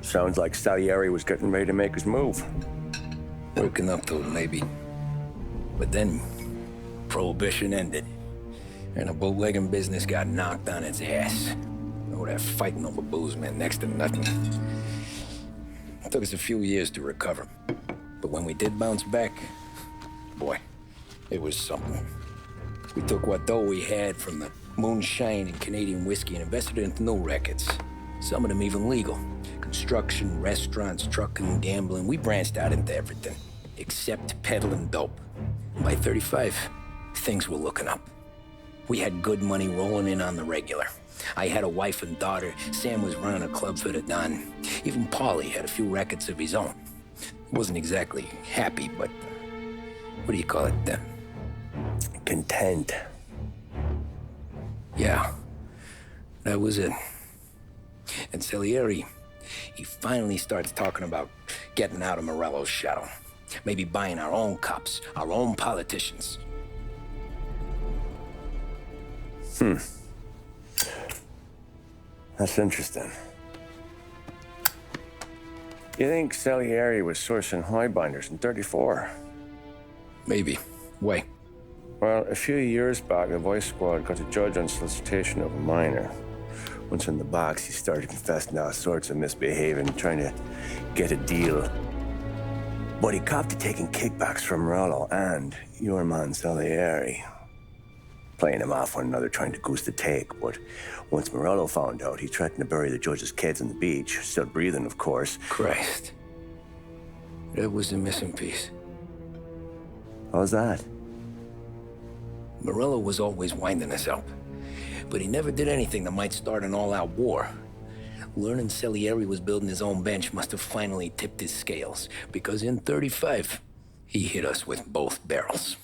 Sounds like Salieri was getting ready to make his move. Working up to it, maybe. But then, Prohibition ended. And the bootlegging business got knocked on its ass. Oh, that fighting over booze meant next to nothing. It took us a few years to recover. But when we did bounce back, boy, it was something. We took what dough we had from the moonshine and Canadian whiskey and invested it into new rackets. Some of them even legal. Construction, restaurants, trucking, gambling. We branched out into everything, except peddling dope. And by 35, things were looking up. We had good money rolling in on the regular. I had a wife and daughter. Sam was running a club for the Don. Even Paulie had a few rackets of his own. He wasn't exactly happy, but what do you call it? Content. Yeah, that was it. And Salieri, he finally starts talking about getting out of Morello's shadow. Maybe buying our own cops, our own politicians. That's interesting. You think Salieri was sourcing highbinders in 34? Maybe. Why? Well, a few years back, the Vice Squad got a judge on solicitation of a minor. Once in the box, he started confessing all sorts of misbehaving, trying to get a deal. But he copped to taking kickbacks from Morello and your man Salieri. Playing them off one another, trying to goose the take. But once Morello found out, he threatened to bury the judge's kids on the beach. Still breathing, of course. Christ. That was the missing piece. How's that? Morello was always winding us up. But he never did anything that might start an all-out war. Learning Salieri was building his own bench must have finally tipped his scales. Because in 35, he hit us with both barrels.